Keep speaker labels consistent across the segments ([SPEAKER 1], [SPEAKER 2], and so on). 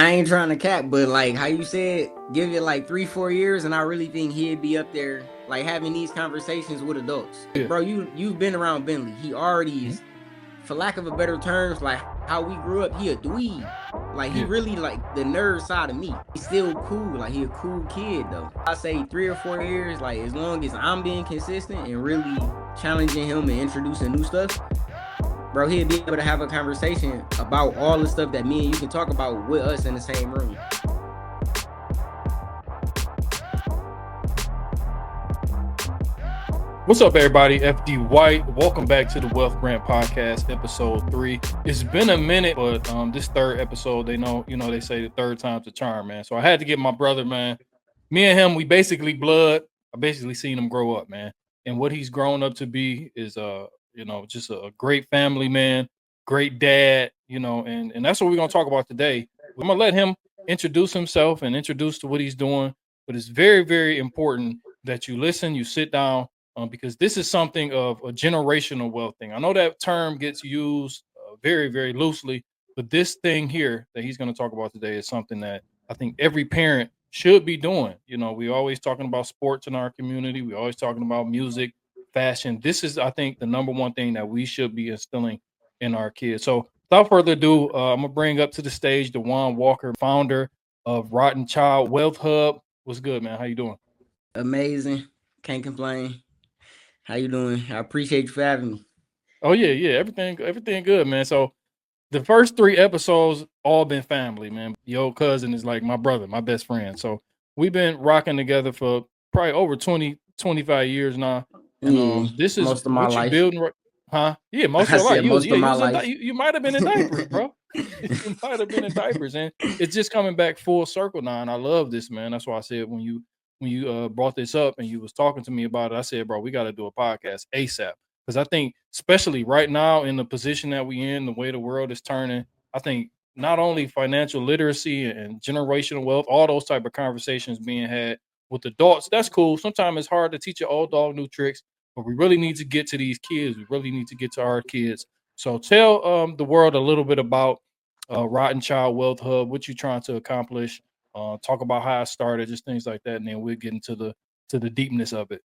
[SPEAKER 1] I ain't trying to cap, but like how you said, give it like 3-4 years, and I really think he'd be up there, like having these conversations with adults.
[SPEAKER 2] Yeah.
[SPEAKER 1] Bro, you've been around Bentley. He already
[SPEAKER 2] Mhm.
[SPEAKER 1] is, for lack of a better terms, like how we grew up. He a dweeb. Like he
[SPEAKER 2] Yeah.
[SPEAKER 1] really like the nerd side of me. He's still cool. Like he a cool kid though. I say 3 or 4 years. Like as long as I'm being consistent and really challenging him and introducing new stuff, bro, he'll be able to have a conversation about all the stuff that me and you can talk about with us in the same room.
[SPEAKER 2] What's up, everybody? FD White. Welcome back to the Wealth Rant Podcast, episode 3. It's been a minute, but this third episode, they say the third time's a charm, man. So I had to get my brother, man. Me and him, we basically blood. I basically seen him grow up, man. And what he's grown up to be is just a great family man, great dad, and that's what we're gonna talk about today. I'm gonna let him introduce himself and introduce to what he's doing. But it's very, very important that you listen, you sit down, because this is something of a generational wealth thing. I know that term gets used very, very loosely, but this thing here that he's going to talk about today is something that I think every parent should be doing. We always talking about sports in our community. We always talking about music, fashion. This is, I think, the number one thing that we should be instilling in our kids. So without further ado, I'm gonna bring up to the stage Dawon Walker, founder of Rotten Child Wealth Hub. What's good, man? How you doing?
[SPEAKER 1] Amazing. Can't complain. How you doing? I appreciate you for having me.
[SPEAKER 2] Oh yeah. Everything good, man. So the first 3 episodes all been family, man. Your cousin is like my brother, my best friend. So we've been rocking together for probably over 20-25 years now. And
[SPEAKER 1] Yeah,
[SPEAKER 2] this is
[SPEAKER 1] most of my
[SPEAKER 2] what you
[SPEAKER 1] life.
[SPEAKER 2] building, huh? Yeah, most of
[SPEAKER 1] I
[SPEAKER 2] your life.
[SPEAKER 1] said
[SPEAKER 2] You was
[SPEAKER 1] most of
[SPEAKER 2] yeah, you
[SPEAKER 1] my
[SPEAKER 2] was in
[SPEAKER 1] life.
[SPEAKER 2] you might have been in diapers, bro. You might have been in diapers, and it's just coming back full circle now. And I love this, man. That's why I said when you brought this up and you was talking to me about it, I said, bro, we got to do a podcast ASAP. Because I think, especially right now in the position that we in, the way the world is turning, I think not only financial literacy and generational wealth, all those type of conversations being had with adults, that's cool. Sometimes it's hard to teach an old dog new tricks, but we really need to get to these kids. We really need to get to our kids. So tell the world a little bit about Rotten Child Wealth Hub, what you're trying to accomplish. Talk about how I started, just things like that, and then we'll get into the deepness of it.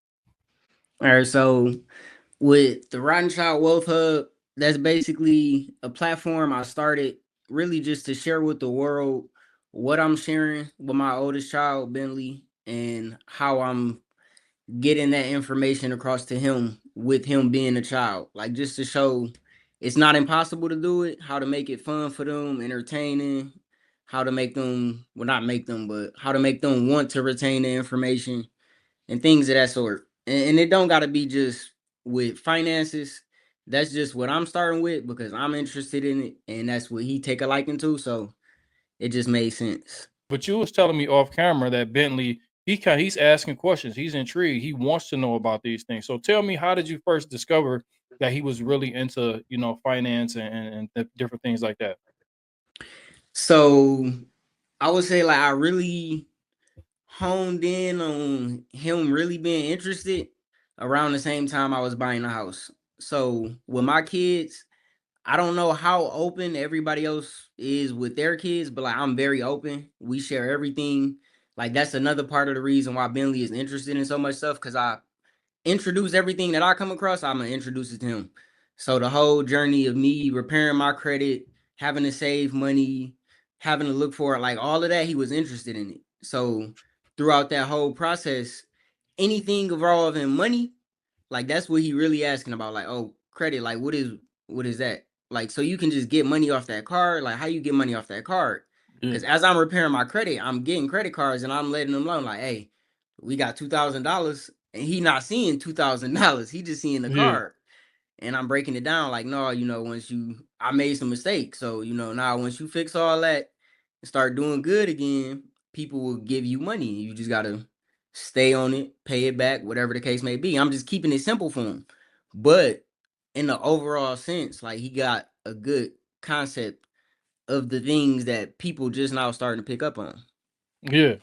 [SPEAKER 1] All right, so with the Rotten Child Wealth Hub, that's basically a platform I started really just to share with the world what I'm sharing with my oldest child, Bentley, and how I'm getting that information across to him with him being a child. Like just to show it's not impossible to do it, how to make it fun for them, entertaining, how to make them, well, not make them, but how to make them want to retain the information and things of that sort. And it don't got to be just with finances. That's just what I'm starting with because I'm interested in it, and that's what he take a liking to. So it just made sense.
[SPEAKER 2] But you was telling me off camera that Bentley, he's asking questions. He's intrigued. He wants to know about these things. So tell me, how did you first discover that he was really into, finance and different things like that?
[SPEAKER 1] So I would say like I really honed in on him really being interested around the same time I was buying a house. So with my kids, I don't know how open everybody else is with their kids, but like I'm very open. We share everything. Like that's another part of the reason why Bentley is interested in so much stuff because I introduce everything that I come across, I'm gonna introduce it to him. So the whole journey of me repairing my credit, having to save money, having to look for it, like all of that, he was interested in it. So throughout that whole process, anything involving money, like that's what he really asking about. Like, oh, credit, like what is that? Like, so you can just get money off that card. Like, how you get money off that card?
[SPEAKER 2] Yeah.
[SPEAKER 1] Because as I'm repairing my credit, I'm getting credit cards and I'm letting them know, like, hey, we got $2,000, and he not seeing $2,000. He just seeing the
[SPEAKER 2] Yeah.
[SPEAKER 1] card, and I'm breaking it down like, no, I made some mistakes, so now once you fix all that and start doing good again, people will give you money. You just gotta stay on it, pay it back, whatever the case may be. I'm just keeping it simple for him, but in the overall sense, like he got a good concept of the things that people just now starting to pick up on.
[SPEAKER 2] Yeah.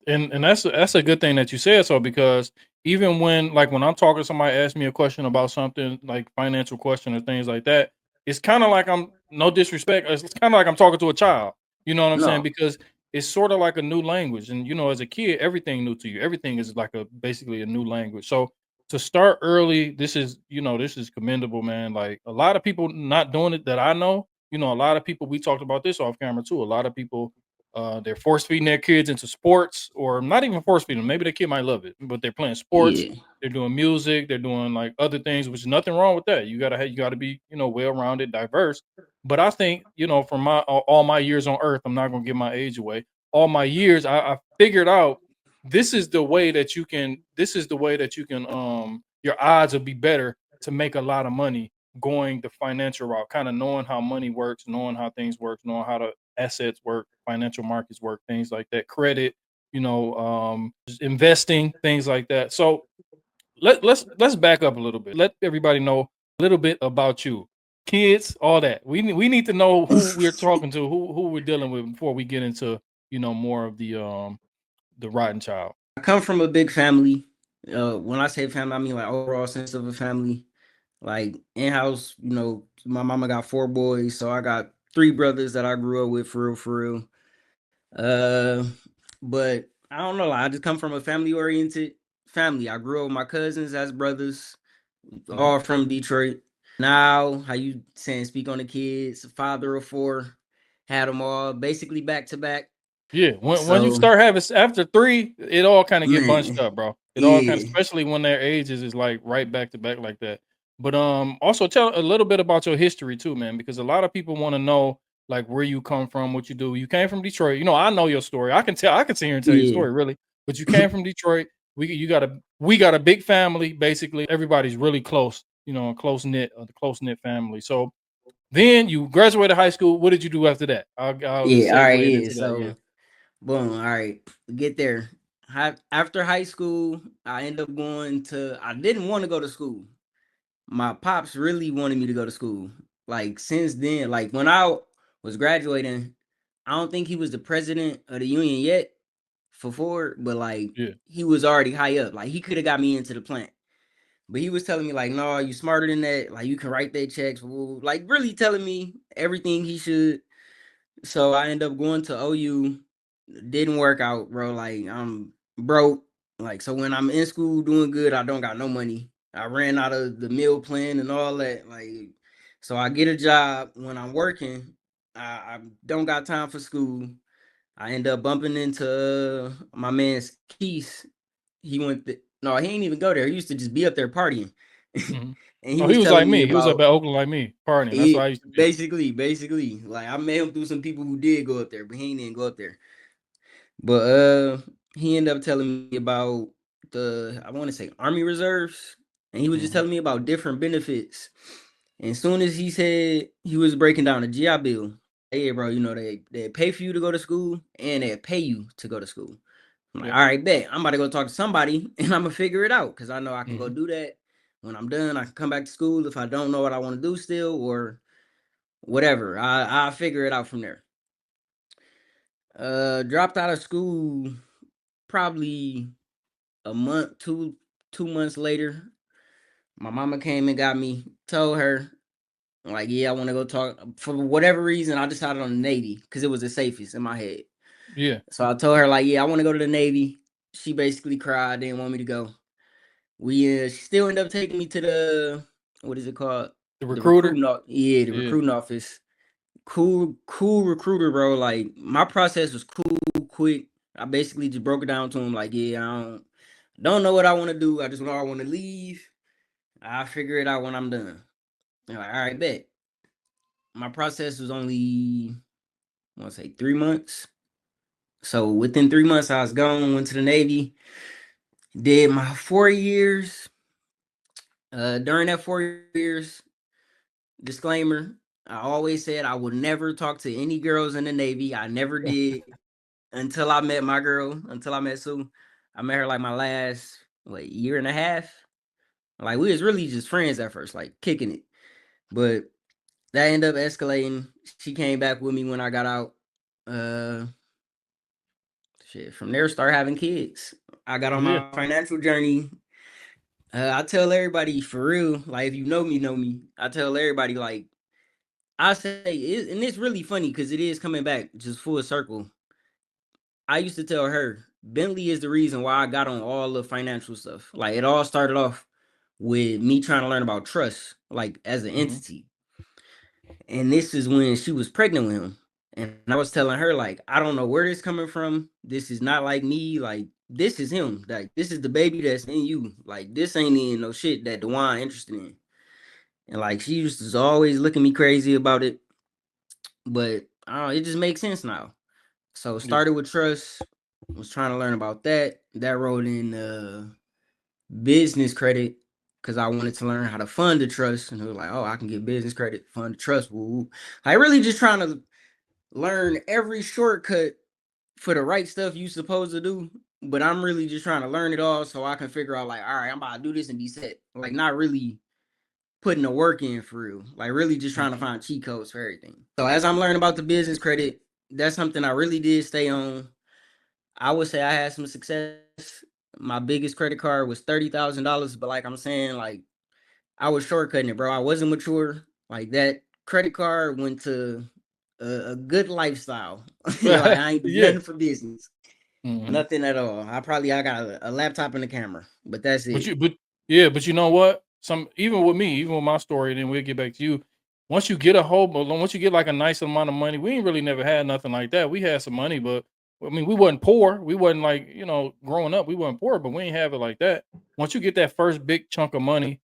[SPEAKER 2] And that's a good thing that you said so, because even when I'm talking, somebody asks me a question about something like financial question or things like that, it's kind of like I'm no disrespect. It's kind of like I'm talking to a child. You know what I'm saying?
[SPEAKER 1] No.
[SPEAKER 2] Because it's sort of like a new language, and as a kid, everything new to you. Everything is like basically a new language. So to start early, this is commendable, man. Like a lot of people not doing it that I know. A lot of people, we talked about this off camera too. A lot of people, they're force feeding their kids into sports, or not even force feeding them. Maybe the kid might love it, but they're playing sports.
[SPEAKER 1] Yeah.
[SPEAKER 2] They're doing music. They're doing like other things, which is nothing wrong with that. You gotta be well rounded, diverse. But I think, from my all my years on earth, I'm not gonna give my age away. All my years, I figured out this is the way that you can your odds will be better to make a lot of money going the financial route, kind of knowing how money works, knowing how things work, knowing how the assets work, financial markets work, things like that, credit, just investing, things like that. So let's back up a little bit. Let everybody know a little bit about you, kids, all that. We need to know who we're talking to, who we're dealing with before we get into more of the rotten child.
[SPEAKER 1] I come from a big family. When I say family, I mean like overall sense of a family. Like in house, my mama got 4 boys, so I got 3 brothers that I grew up with for real, for real. Uh, but I don't know. Like, I just come from a family oriented family. I grew up with my cousins as brothers,
[SPEAKER 2] Mhm.
[SPEAKER 1] all from Detroit. Now, how you saying? Speak on the kids. Father of 4, had them all basically back to back.
[SPEAKER 2] Yeah, when you
[SPEAKER 1] So
[SPEAKER 2] start having after 3, it all kind of get bunched
[SPEAKER 1] man,
[SPEAKER 2] up, bro. It all kind of,
[SPEAKER 1] yeah,
[SPEAKER 2] especially when their ages is like right back to back like that. But also tell a little bit about your history too, man, because a lot of people want to know like where you come from, what you do. You came from Detroit. I know your story. I can sit here and tell your
[SPEAKER 1] yeah,
[SPEAKER 2] story really. But you came from Detroit. We got a big family basically. Everybody's really close, a close knit family. So then you graduated high school. What did you do after that? I'll
[SPEAKER 1] yeah. All right,
[SPEAKER 2] segue
[SPEAKER 1] yeah.
[SPEAKER 2] into that. Yeah.
[SPEAKER 1] So boom. All right, get there. After high school, I end up going to. I didn't want to go to school. My pops really wanted me to go to school. Like since then, like when I was graduating, I don't think he was the president of the union yet for Ford, but like
[SPEAKER 2] Yeah.
[SPEAKER 1] he was already high up. Like he could have got me into the plant. But he was telling me like, no, you smarter than that. Like you can write their checks. Like really telling me everything he should. So I end up going to OU. Didn't work out, bro. Like I'm broke. Like so when I'm in school doing good, I don't got no money. I ran out of the meal plan and all that. Like so I get a job when I'm working. I don't got time for school. I end up bumping into my man's Keith. No, he ain't even go there. He used to just be up there partying.
[SPEAKER 2] Mhm.
[SPEAKER 1] And he
[SPEAKER 2] Oh,
[SPEAKER 1] was
[SPEAKER 2] he was
[SPEAKER 1] telling
[SPEAKER 2] like
[SPEAKER 1] me
[SPEAKER 2] me. He was up
[SPEAKER 1] about
[SPEAKER 2] at Oakland like me, partying. That's what I
[SPEAKER 1] it
[SPEAKER 2] used to be.
[SPEAKER 1] basically. Like I met him through some people who did go up there, but he ain't even go up there. But he ended up telling me about the I want to say Army Reserves. And he was just
[SPEAKER 2] Mhm.
[SPEAKER 1] telling me about different benefits. And as soon as he said he was breaking down the GI Bill, hey bro, they pay for you to go to school and they pay you to go to school. I'm like,
[SPEAKER 2] Yeah.
[SPEAKER 1] all right, bet. I'm about to go talk to somebody and I'm gonna figure it out because I know I can go
[SPEAKER 2] Mhm.
[SPEAKER 1] do that. When I'm done, I can come back to school if I don't know what I want to do still or whatever. I'll figure it out from there. Dropped out of school probably a month, 2 months later. My mama came and got me, told her, like, yeah, I want to go talk. For whatever reason, I decided on the Navy because it was the safest in my head.
[SPEAKER 2] Yeah.
[SPEAKER 1] So I told her, like, yeah, I want to go to the Navy. She basically cried, didn't want me to go. She still ended up taking me to the what is it called?
[SPEAKER 2] The
[SPEAKER 1] The
[SPEAKER 2] recruiter.
[SPEAKER 1] the
[SPEAKER 2] Yeah.
[SPEAKER 1] recruiting office. Cool recruiter, bro. Like my process was cool, quick. I basically just broke it down to him, like, yeah, I don't know what I want to do. I just know I want to leave. I'll figure it out when I'm done. I'm like, all right, bet. My process was only I want to say 3 months. So within 3 months, I was gone, went to the Navy, did my 4 years. During that 4 years, disclaimer, I always said I would never talk to any girls in the Navy. I never did until I met my girl, until I met Sue. I met her like my last year and a half. Like we was really just friends at first, like kicking it. But that ended up escalating. She came back with me when I got out. Uh Shit. From there start having kids. I got on
[SPEAKER 2] Yeah.
[SPEAKER 1] my financial journey. I tell everybody for real, like if you know me, I tell everybody like I say it, and it's really funny because it is coming back just full circle. I used to tell her Bentley is the reason why I got on all the financial stuff. Like it all started off with me trying to learn about trust, like as an
[SPEAKER 2] Mm-hmm.
[SPEAKER 1] entity. And this is when she was pregnant with him. And I was telling her, like, I don't know where this coming from. This is not like me. Like, this is him. Like, this is the baby that's in you. Like, this ain't in no shit that Dawon interested in. And like she used to always look at me crazy about it. But it just makes sense now. So
[SPEAKER 2] Yeah.
[SPEAKER 1] started with trust, was trying to learn about that. That rolled in business credit because I wanted to learn how to fund the trust. And it was like, oh, I can get business credit, fund the trust. Woo. I really just trying to learn every shortcut for the right stuff you supposed to do. But I'm really just trying to learn it all so I can figure out like, all right, I'm about to do this and be set. Like not really putting the work in for real. Like really just trying to
[SPEAKER 2] Mm-hmm.
[SPEAKER 1] find cheat codes for everything. So as I'm learning about the business credit, that's something I really did stay on. I would say I had some success. My biggest credit card was $30,000, but like I'm saying, like I was shortcutting it, bro. I wasn't mature. Like that credit card went to a good lifestyle. Like I ain't do
[SPEAKER 2] Yeah.
[SPEAKER 1] nothing for business,
[SPEAKER 2] Mm-hmm.
[SPEAKER 1] nothing at all. I got a laptop and a camera, but that's
[SPEAKER 2] But
[SPEAKER 1] it.
[SPEAKER 2] but you know what? Some even with me, even with my story, then we'll get back to you. Once you get like a nice amount of money, we ain't really never had nothing like that. We had some money, but I mean, we wasn't poor. We wasn't like growing up, we wasn't poor, but we ain't have it like that. Once you get that first big chunk of money,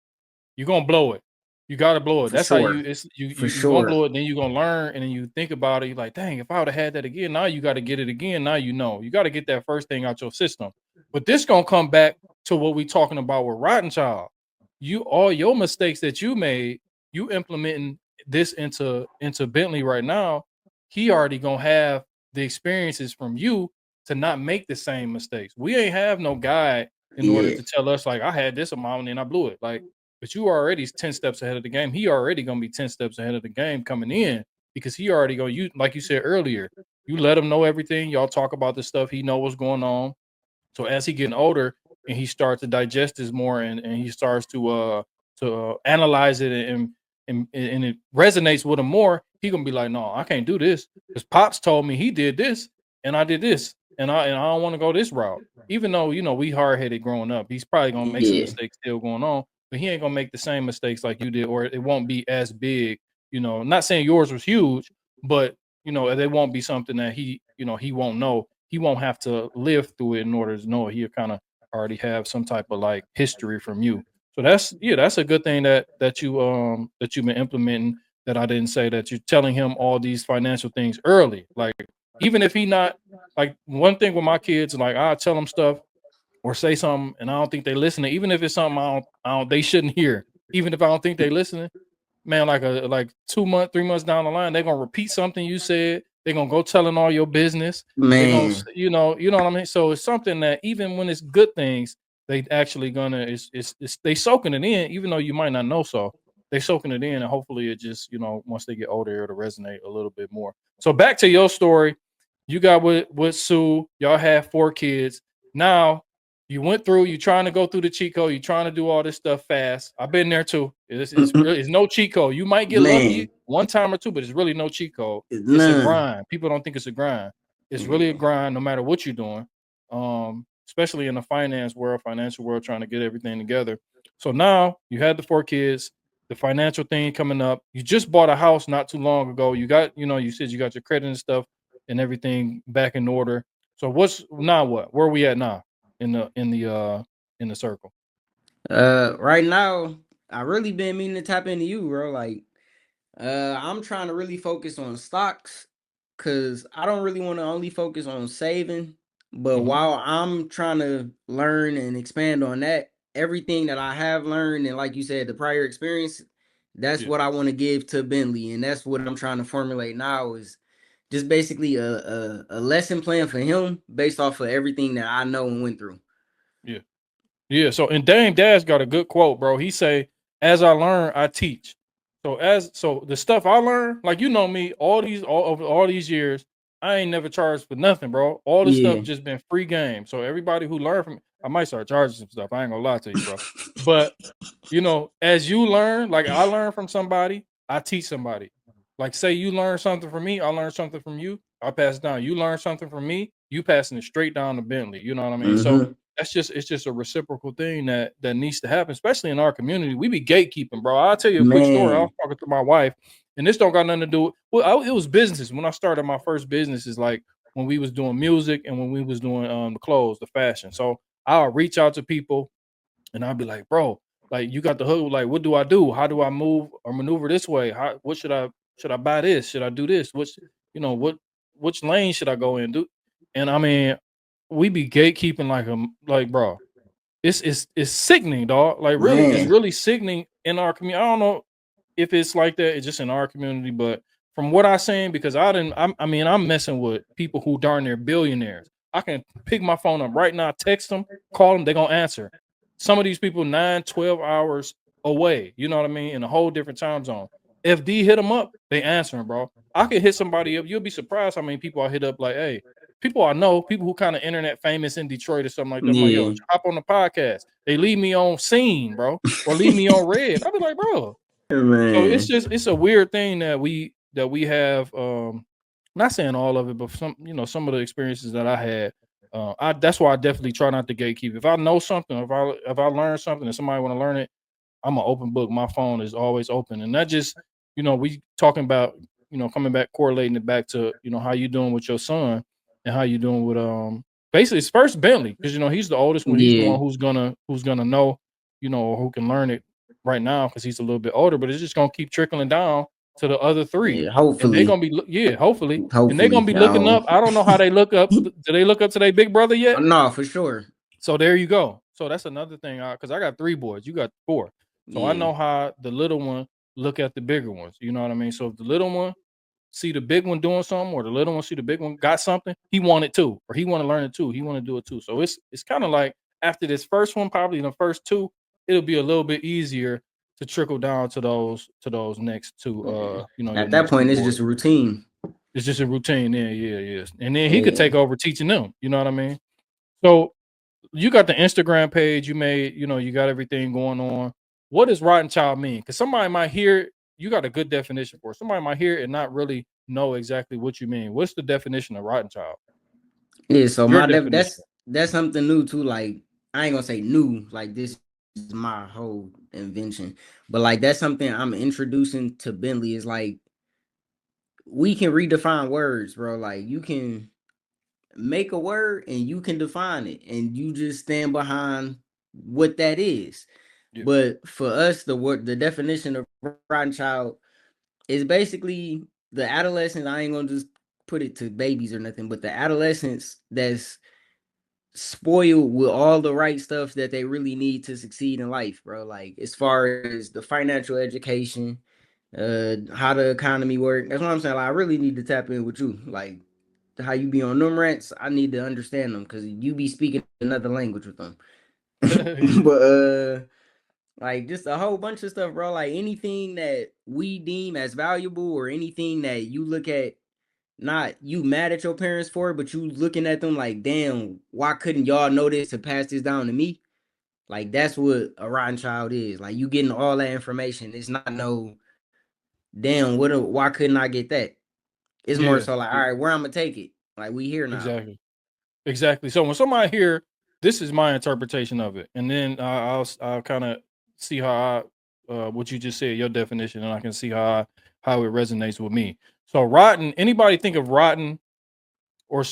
[SPEAKER 2] you're gonna blow it. You gotta blow it.
[SPEAKER 1] For
[SPEAKER 2] That's how
[SPEAKER 1] sure. For
[SPEAKER 2] you gonna
[SPEAKER 1] sure.
[SPEAKER 2] blow it. Then you're gonna learn, and then you think about it. You're like, dang, if I would have had that again, now you got to get it again. Now you got to get that first thing out your system. But this gonna come back to what we talking about with Rotten Child. You all your mistakes that you made, you implementing this into Bentley right now. He already gonna have the experiences from you to not make the same mistakes. We ain't have no guide in order
[SPEAKER 1] Yeah.
[SPEAKER 2] to tell us like I had this amount and then I blew it. Like but you already 10 steps ahead of the game. He already gonna be 10 steps ahead of the game coming in because he already go you like you said earlier, you let him know everything. Y'all talk about this stuff. He know what's going on. So as he getting older and he starts to digest this more and he starts to analyze it and it resonates with him more, he gonna be like, no, I can't do this because pops told me he did this and I did this and I don't want to go this route. Even though we hard headed growing up, he's probably gonna make some
[SPEAKER 1] Yeah.
[SPEAKER 2] mistakes still going on, but he ain't gonna make the same mistakes like you did, or it won't be as big. Not saying yours was huge, but they won't be something that he won't know. He won't have to live through it in order to know it. He'll kind of already have some type of like history from you. So that's a good thing that you've been implementing. That I didn't say that you're telling him all these financial things early. Like even if he not like one thing with my kids, like I tell them stuff or say something and I don't think they listening. Even if it's something I don't they shouldn't hear. Even if I don't think they listening, man, like 2 months, 3 months down the line, they're gonna repeat something you said. They're gonna go telling all your business. They're gonna,
[SPEAKER 1] Man.
[SPEAKER 2] you know what I mean. So it's something that even when it's good things, they actually gonna it's they soaking it in, even though you might not know. So they soaking it in, and hopefully it just once they get older, it'll resonate a little bit more. So back to your story, you got with Sue. Y'all have 4 kids. Now you went through, you trying to go through the cheat code, you trying to do all this stuff fast. I've been there too. It's no cheat code. You might get lucky
[SPEAKER 1] Man.
[SPEAKER 2] one time or two, but it's really no cheat code.
[SPEAKER 1] It's
[SPEAKER 2] It's a
[SPEAKER 1] none.
[SPEAKER 2] grind. People don't think it's a grind. It's really a
[SPEAKER 1] Man.
[SPEAKER 2] grind no matter what you're doing. Especially in the financial world, trying to get everything together. So now you had the 4 kids, the financial thing coming up. You just bought a house not too long ago. You got, you said you got your credit and stuff and everything back in order. So what's now what? Where are we at now? In the circle.
[SPEAKER 1] Right now, I really been meaning to tap into you, bro. Like, I'm trying to really focus on stocks because I don't really want to only focus on saving. But
[SPEAKER 2] Mhm.
[SPEAKER 1] while I'm trying to learn and expand on that, everything that I have learned and like you said, the prior experience, that's
[SPEAKER 2] Yeah.
[SPEAKER 1] what I want to give to Bentley, and that's what I'm trying to formulate now is just basically a lesson plan for him based off of everything that I know and went through.
[SPEAKER 2] Yeah. Yeah. So and Dame Dash got a good quote, bro. He say, "As I learn, I teach." So the stuff I learned, like me, over all these years, I ain't never charged for nothing, bro. All this stuff
[SPEAKER 1] Yeah.
[SPEAKER 2] just been free game. So everybody who learned from I might start charging some stuff. I ain't gonna lie to you, bro. But as you learn, like I learn from somebody, I teach somebody. Like, say you learn something from me, I learn something from you, I pass it down. You learn something from me, you passing it straight down to Bentley. You know what I mean? So
[SPEAKER 1] Mm-hmm.
[SPEAKER 2] it's just a reciprocal thing that needs to happen, especially in our community. We be gatekeeping, bro. I'll tell you a quick story. I was
[SPEAKER 1] Man,
[SPEAKER 2] talking to my wife, and this don't got nothing to do with, well, it was businesses. When I started my first business, is like when we was doing music and when we was doing the clothes, the fashion. So I'll reach out to people and I'll be like, bro, like you got the hook. Like, what do I do? How do I move or maneuver this way? How what should I buy this? Should I do this? Which which lane should I go in? Do and I mean, we be gatekeeping like bro. It's sickening, dog. Like really, it's
[SPEAKER 1] man,
[SPEAKER 2] really sickening in our community. I don't know if it's like that. It's just in our community, but from what I seen, because I mean, I'm messing with people who darn near billionaires. I can pick my phone up right now, text them, call them, they're gonna answer. Some of these people 9, 12 hours away. You know what I mean? In a whole different time zone. FD hit them up, they answering, bro. I can hit somebody up. You'll be surprised how many people I hit up. Like, hey, people I know, people who kind of internet famous in Detroit or something like that. I'm like, yo,
[SPEAKER 1] yeah,
[SPEAKER 2] hop on the podcast. They leave me on scene, bro, or leave me on red. I'll be like, bro. So
[SPEAKER 1] man,
[SPEAKER 2] it's a weird thing that we have. Not saying all of it, but some of the experiences that I had. I That's why I definitely try not to gatekeep. If I know something, if I learn something, and somebody want to learn it, I'm an open book. My phone is always open, and that just we talking about coming back correlating it back to how you doing with your son and how you doing with basically it's first Bentley because he's the oldest one. He's the
[SPEAKER 1] yeah,
[SPEAKER 2] one who's gonna know or who can learn it right now because he's a little bit older. But it's just gonna keep trickling down to the other three,
[SPEAKER 1] yeah.
[SPEAKER 2] and they're
[SPEAKER 1] Hopefully,
[SPEAKER 2] gonna be hopefully, and they're gonna
[SPEAKER 1] hopefully.
[SPEAKER 2] be looking up. I don't know how they look up. Do they look up to their big brother yet?
[SPEAKER 1] No, for sure.
[SPEAKER 2] So there you go. So that's another thing because I got 3 boys. You got 4. So I
[SPEAKER 1] Yeah,
[SPEAKER 2] know how the little one look at the bigger ones. You know what I mean? So if the little one see the big one doing something, or the little one see the big one got something, he want it too, or he want to learn it too. He want to do it too. So it's kind of like after this first one, probably the first 2, it'll be a little bit easier to trickle down to those next 2.
[SPEAKER 1] yeah.
[SPEAKER 2] Your
[SPEAKER 1] At that
[SPEAKER 2] next 2
[SPEAKER 1] point, it's
[SPEAKER 2] boys.
[SPEAKER 1] just a routine.
[SPEAKER 2] It's just a routine. Yeah, yeah, yeah. And then he could
[SPEAKER 1] Yeah.
[SPEAKER 2] take over teaching them. You know what I mean? So you got the Instagram page you made, you got everything going on. What does rotten child mean? Because somebody might hear it, you got a good definition for it. Somebody might hear it and not really know exactly what you mean. What's the definition of rotten child?
[SPEAKER 1] Yeah, so
[SPEAKER 2] Your
[SPEAKER 1] my
[SPEAKER 2] definition.
[SPEAKER 1] that's something new too. Like I ain't gonna say new, like this is my whole invention. But like that's something I'm introducing to Bentley is like we can redefine words, bro. Like you can make a word and you can define it and you just stand behind what that is.
[SPEAKER 2] Yeah.
[SPEAKER 1] But for us, the definition of rotten child is basically the adolescent. I ain't gonna just put it to babies or nothing, but the adolescents that's spoiled with all the right stuff that they really need to succeed in life, bro. Like as far as the financial education, how the economy work. That's what I'm saying. Like, I really need to tap in with you. Like how you be on them rants, I need to understand them because you be speaking another language with them.
[SPEAKER 2] Yeah.
[SPEAKER 1] But like just a whole bunch of stuff, bro. Like anything that we deem as valuable or anything that you look at, not you mad at your parents for it, but you looking at them like, damn, why couldn't y'all know this to pass this down to me? Like that's what a rotten child is. Like you getting all that information. It's not no damn. Why couldn't I get that? It's more
[SPEAKER 2] Yeah.
[SPEAKER 1] so like, all right, where I'm gonna take it. Like we here now.
[SPEAKER 2] Exactly. Exactly. So when somebody hear, this is my interpretation of it, and then I'll kind of see how what you just said, your definition, and I can see how it resonates with me. So rotten. Anybody think of rotten, or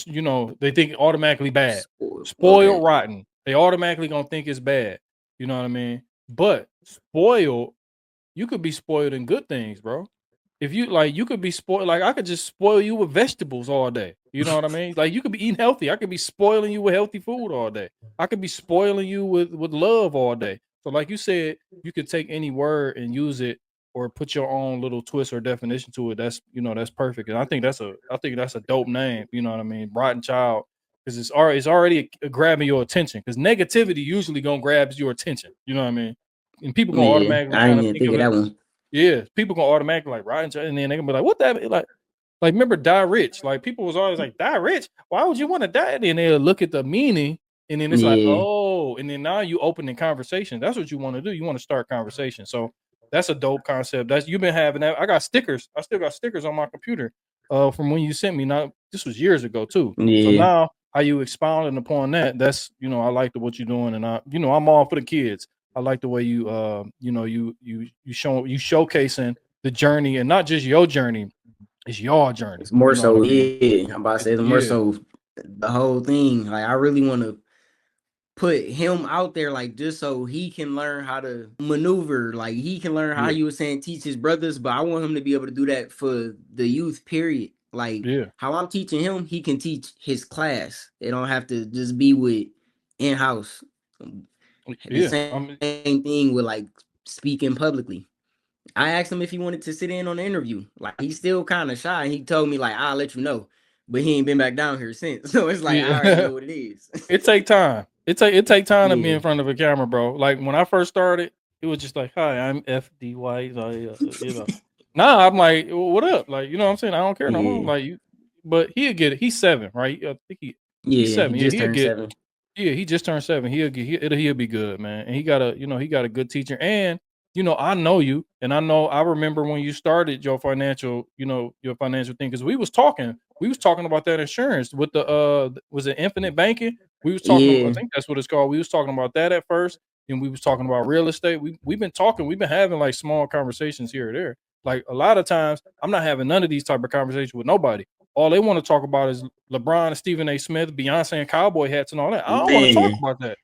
[SPEAKER 2] they think automatically bad,
[SPEAKER 1] Okay.
[SPEAKER 2] spoiled, rotten. They automatically gonna think it's bad. You know what I mean? But spoiled, you could be spoiled in good things, bro. If you like, you could be spoiled. Like I could just spoil you with vegetables all day. You know what I mean? Like you could be eating healthy. I could be spoiling you with healthy food all day. I could be spoiling you with love all day. So like you said, you could take any word and use it or put your own little twist or definition to it. That's perfect. And I think that's a dope name. You know what I mean? Rotten child. Because it's already grabbing your attention. Because negativity usually gonna grabs your attention. You know what I mean? And people gonna
[SPEAKER 1] Yeah,
[SPEAKER 2] automatically
[SPEAKER 1] I
[SPEAKER 2] kind
[SPEAKER 1] ain't
[SPEAKER 2] of
[SPEAKER 1] even
[SPEAKER 2] think
[SPEAKER 1] think
[SPEAKER 2] of
[SPEAKER 1] of
[SPEAKER 2] it.
[SPEAKER 1] that one.
[SPEAKER 2] Yeah, people gonna automatically like rotten child, and then they gonna be like, "What that?" Like remember, die rich. Like people was always like, "Die rich." Why would you want to die? And then they'll look at the meaning, and then it's like,
[SPEAKER 1] Yeah,
[SPEAKER 2] "Oh," and then now you open the conversation. That's what you want to do. You want to start conversation. So That's a dope concept. That's you've been having that. I got stickers. I still got stickers on my computer from when you sent me. Now this was years ago too. So
[SPEAKER 1] Yeah,
[SPEAKER 2] now how you expounding upon that? That's I like what you're doing, and I'm all for the kids. I like the way you showcasing the journey, and not just your journey. It's your journey.
[SPEAKER 1] it's more
[SPEAKER 2] You know what
[SPEAKER 1] so.
[SPEAKER 2] I mean?
[SPEAKER 1] Yeah, I'm about to say the more
[SPEAKER 2] Yeah,
[SPEAKER 1] so the whole thing. Like I really want to put him out there, like just so he can learn how to maneuver. Like he can learn how
[SPEAKER 2] yeah,
[SPEAKER 1] you were saying teach his brothers, but I want him to be able to do that for the youth. Period. Like
[SPEAKER 2] yeah,
[SPEAKER 1] how I'm teaching him, he can teach his class. It don't have to just be with in house. The
[SPEAKER 2] yeah.
[SPEAKER 1] same thing with like speaking publicly. I asked him if he wanted to sit in on the interview. Like he's still kind of shy. He told me like I'll let you know, but he ain't been back down here since. So it's like I already
[SPEAKER 2] Yeah.
[SPEAKER 1] know what it is.
[SPEAKER 2] It take time. It take time to be
[SPEAKER 1] Yeah,
[SPEAKER 2] in front of a camera, bro. Like when I first started, it was just like, "Hi, I'm FD White." Now I'm like, "What up?" Like, you know what I'm saying? I don't care no more.
[SPEAKER 1] yeah,
[SPEAKER 2] Like you, but he'll get it. He's 7, right? I think he's
[SPEAKER 1] yeah. He
[SPEAKER 2] 7. Yeah,
[SPEAKER 1] just
[SPEAKER 2] he'll
[SPEAKER 1] turned
[SPEAKER 2] get.
[SPEAKER 1] 7.
[SPEAKER 2] Yeah, he just turned 7. He'll be good, man. And he got a good teacher. And I know you, and I remember when you started your financial thing, because we was talking about that insurance with the was it infinite banking? We was talking about, I
[SPEAKER 1] Yeah,
[SPEAKER 2] think that's what it's called. We was talking about that at first, and we was talking about real estate. We've been having like small conversations here or there. Like a lot of times, I'm not having none of these type of conversations with nobody. All they want to talk about is LeBron and Stephen A. Smith, Beyonce and cowboy hats and all that. I don't want to talk
[SPEAKER 1] man.
[SPEAKER 2] about that.